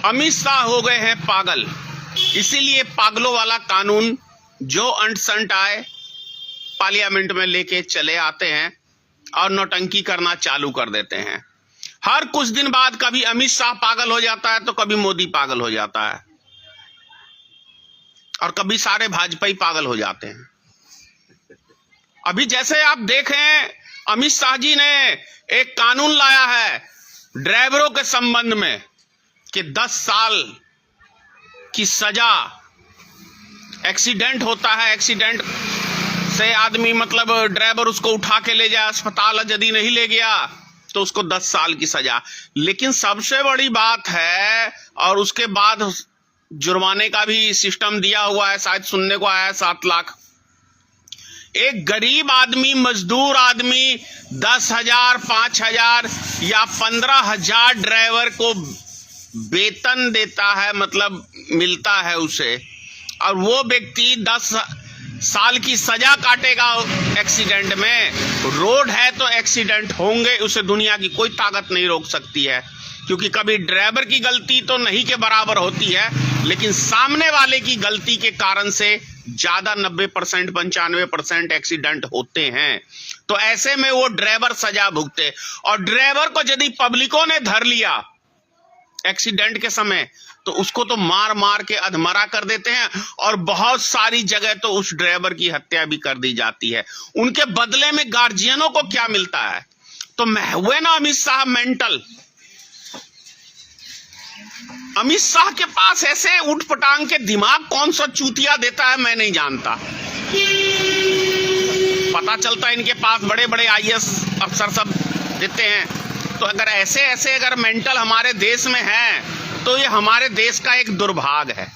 अमित शाह हो गए हैं पागल, इसीलिए पागलों वाला कानून जो अंट संट आए पार्लियामेंट में लेके चले आते हैं और नौटंकी करना चालू कर देते हैं। हर कुछ दिन बाद कभी अमित शाह पागल हो जाता है तो कभी मोदी पागल हो जाता है और कभी सारे भाजपाई पागल हो जाते हैं। अभी जैसे आप देखें, अमित शाह जी ने एक कानून लाया है ड्राइवरों के संबंध में कि 10 साल की सजा, एक्सीडेंट होता है, एक्सीडेंट से आदमी मतलब ड्राइवर उसको उठा के ले जाए अस्पताल, यदि नहीं ले गया तो उसको 10 साल की सजा। लेकिन सबसे बड़ी बात है, और उसके बाद जुर्माने का भी सिस्टम दिया हुआ है, शायद सुनने को आया है 7 लाख। एक गरीब आदमी, मजदूर आदमी 10,000, 5,000 या 15,000 ड्राइवर को वेतन देता है, मतलब मिलता है उसे, और वो व्यक्ति 10 साल की सजा काटेगा एक्सीडेंट में। रोड है तो एक्सीडेंट होंगे, उसे दुनिया की कोई ताकत नहीं रोक सकती है, क्योंकि कभी ड्राइवर की गलती तो नहीं के बराबर होती है, लेकिन सामने वाले की गलती के कारण से ज्यादा 90%, 95% एक्सीडेंट होते हैं। तो ऐसे में वो ड्राइवर सजा भुगते, और ड्राइवर को यदि पब्लिकों ने धर लिया एक्सीडेंट के समय तो उसको तो मार मार के अधमरा कर देते हैं, और बहुत सारी जगह तो उस ड्राइवर की हत्या भी कर दी जाती है। उनके बदले में गार्जियनों को क्या मिलता है? तो हुए ना अमित शाह मेंटल। अमित शाह के पास ऐसे उठपटांग के दिमाग कौन सा चूतिया देता है मैं नहीं जानता। पता चलता है इनके पास बड़े बड़े IAS अफसर सब देते हैं। तो अगर ऐसे अगर मेंटल हमारे देश में है तो ये हमारे देश का एक दुर्भाग्य है।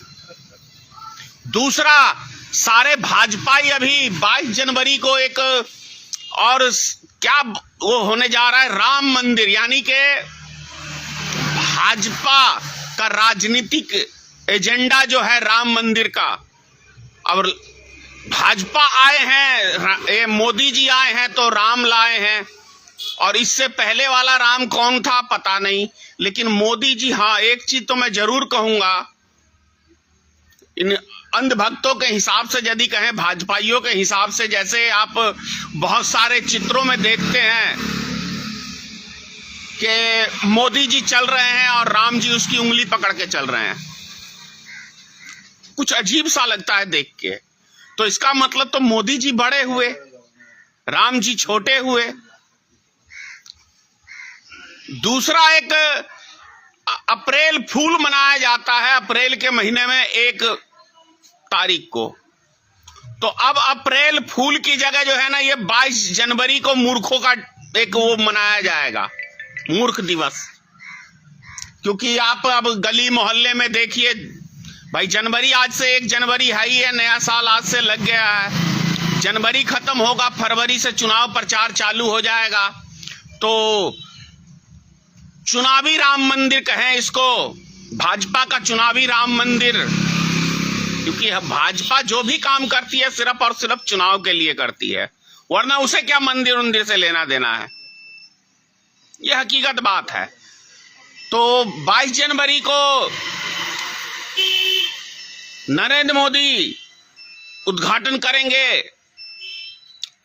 दूसरा, सारे भाजपाई अभी 22 जनवरी को एक और क्या वो होने जा रहा है, राम मंदिर, यानी कि भाजपा का राजनीतिक एजेंडा जो है राम मंदिर का। अब भाजपा आए हैं, ये मोदी जी आए हैं तो राम लाए हैं, और इससे पहले वाला राम कौन था पता नहीं, लेकिन मोदी जी, हाँ एक चीज तो मैं जरूर कहूंगा, इन अंधभक्तों के हिसाब से यदि कहें, भाजपाइयों के हिसाब से, जैसे आप बहुत सारे चित्रों में देखते हैं कि मोदी जी चल रहे हैं और राम जी उसकी उंगली पकड़ के चल रहे हैं, कुछ अजीब सा लगता है देख के। तो इसका मतलब तो मोदी जी बड़े हुए, राम जी छोटे हुए। दूसरा, एक अप्रैल फूल मनाया जाता है अप्रैल के महीने में 1 तारीख को। तो अब अप्रैल फूल की जगह जो है ना, ये 22 जनवरी को मूर्खों का एक वो मनाया जाएगा, मूर्ख दिवस। क्योंकि आप अब गली मोहल्ले में देखिए भाई, जनवरी आज से 1 जनवरी है ही है, नया साल आज से लग गया है। जनवरी खत्म होगा, फरवरी से चुनाव प्रचार चालू हो जाएगा। तो चुनावी राम मंदिर कहें इसको, भाजपा का चुनावी राम मंदिर, क्योंकि भाजपा जो भी काम करती है सिर्फ और सिर्फ चुनाव के लिए करती है, वरना उसे क्या मंदिर उंदिर से लेना देना है। यह हकीकत बात है। तो 22 जनवरी को नरेंद्र मोदी उद्घाटन करेंगे,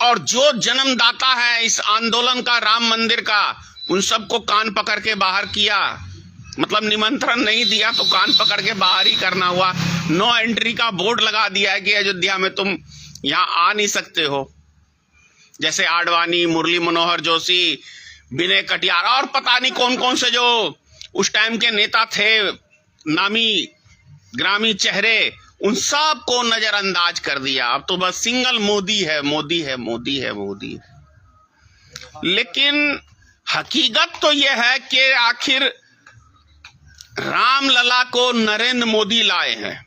और जो जन्मदाता है इस आंदोलन का, राम मंदिर का, उन सबको कान पकड़ के बाहर किया, मतलब निमंत्रण नहीं दिया तो कान पकड़ के बाहर ही करना हुआ। नो एंट्री का बोर्ड लगा दिया है कि अयोध्या में तुम यहां आ नहीं सकते हो। जैसे आडवाणी, मुरली मनोहर जोशी, विनय कटियार और पता नहीं कौन कौन से जो उस टाइम के नेता थे, नामी ग्रामी चेहरे, उन सब को नजरअंदाज कर दिया। अब तो बस सिंगल मोदी है, मोदी है, मोदी है, मोदी है। लेकिन हकीकत तो यह है कि आखिर रामलला को नरेंद्र मोदी लाए हैं।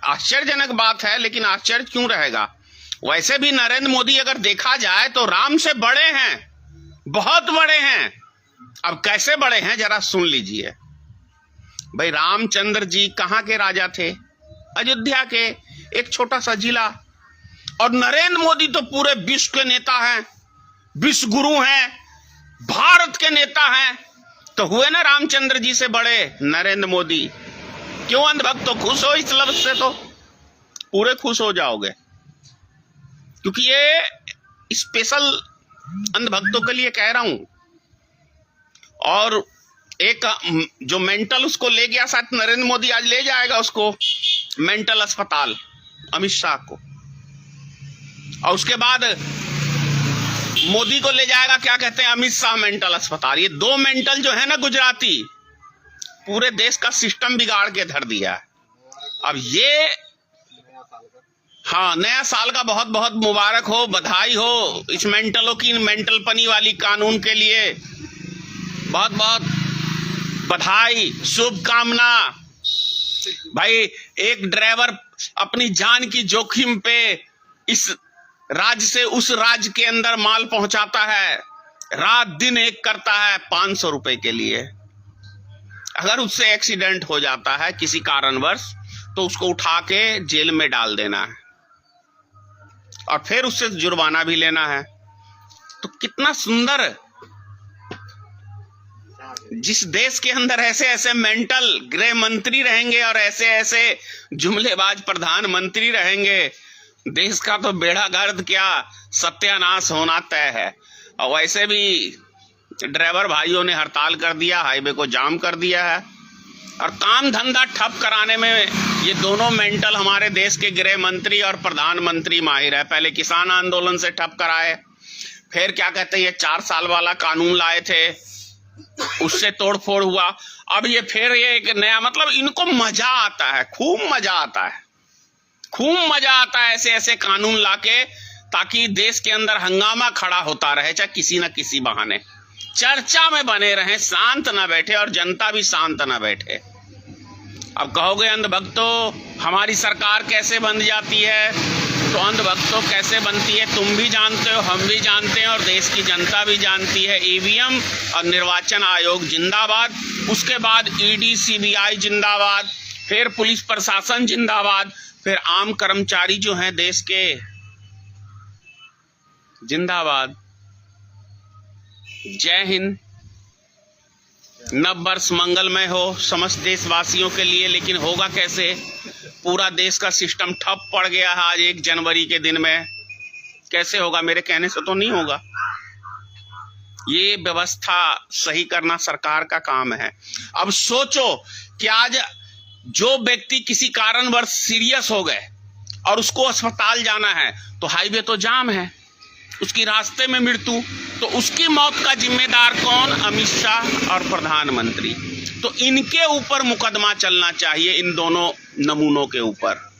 आश्चर्यजनक बात है, लेकिन आश्चर्य क्यों रहेगा? वैसे भी नरेंद्र मोदी अगर देखा जाए तो राम से बड़े हैं, बहुत बड़े हैं। अब कैसे बड़े हैं जरा सुन लीजिए। भाई, रामचंद्र जी कहां के राजा थे? अयोध्या के, एक छोटा सा जिला। और नरेंद्र मोदी तो पूरे विश्व के नेता हैं, विश्व गुरु हैं, भारत के नेता हैं। तो हुए ना रामचंद्र जी से बड़े नरेंद्र मोदी। क्यों अंधभक्त, तो खुश हो इस लफ्ज से, तो पूरे खुश हो जाओगे, क्योंकि ये स्पेशल अंधभक्तों के लिए कह रहा हूं। और एक जो मेंटल उसको ले गया, शायद नरेंद्र मोदी आज ले जाएगा उसको मेंटल अस्पताल, अमित शाह को, और उसके बाद मोदी को ले जाएगा, क्या कहते हैं, अमित शाह मेंटल अस्पताल। ये दो मेंटल जो है ना गुजराती, पूरे देश का सिस्टम बिगाड़ के धर दिया है। अब ये, हाँ, नया साल का बहुत बहुत मुबारक हो, बधाई हो इस मेंटलों की, मेंटल पनी वाली कानून के लिए बहुत बहुत बधाई, शुभकामना। भाई, एक ड्राइवर अपनी जान की जोखिम पे इस राज्य से उस राज्य के अंदर माल पहुंचाता है, रात दिन एक करता है 500 रुपए के लिए। अगर उससे एक्सीडेंट हो जाता है किसी कारणवश, तो उसको उठा के जेल में डाल देना है और फिर उससे जुर्माना भी लेना है। तो कितना सुंदर, जिस देश के अंदर ऐसे ऐसे मेंटल गृह मंत्री रहेंगे और ऐसे ऐसे जुमलेबाज प्रधानमंत्री रहेंगे, देश का तो बेड़ा गर्द क्या सत्यानाश होना तय है। और वैसे भी ड्राइवर भाइयों ने हड़ताल कर दिया, हाईवे को जाम कर दिया है, और काम धंधा ठप कराने में ये दोनों मेंटल हमारे देश के गृह मंत्री और प्रधानमंत्री माहिर है। पहले किसान आंदोलन से ठप कराए, फिर क्या कहते हैं ये 4 साल वाला कानून लाए थे, उससे तोड़फोड़ हुआ। अब ये फिर ये एक नया, मतलब इनको मजा आता है, खूब मजा आता है, खूब मजा आता है ऐसे ऐसे कानून लाके, ताकि देश के अंदर हंगामा खड़ा होता रहे, चाहे किसी न किसी बहाने चर्चा में बने रहें, शांत ना बैठे और जनता भी शांत ना बैठे। अब कहोगे अंधभक्तों हमारी सरकार कैसे बन जाती है, तो अंधभक्तों कैसे बनती है तुम भी जानते हो, हम भी जानते हैं और देश की जनता भी जानती है। ईवीएम और निर्वाचन आयोग जिंदाबाद, उसके बाद ईडी सीबीआई जिंदाबाद, फिर पुलिस प्रशासन जिंदाबाद, फिर आम कर्मचारी जो हैं देश के जिंदाबाद। जय हिंद, नव वर्ष मंगलमय हो समस्त देशवासियों के लिए। लेकिन होगा कैसे, पूरा देश का सिस्टम ठप पड़ गया है आज 1 जनवरी के दिन में, कैसे होगा, मेरे कहने से तो नहीं होगा। ये व्यवस्था सही करना सरकार का काम है। अब सोचो कि आज जो व्यक्ति किसी कारणवश सीरियस हो गए और उसको अस्पताल जाना है, तो हाईवे तो जाम है, उसकी रास्ते में मृत्यु, तो उसकी मौत का जिम्मेदार कौन, अमित शाह और प्रधानमंत्री। तो इनके ऊपर मुकदमा चलना चाहिए, इन दोनों नमूनों के ऊपर।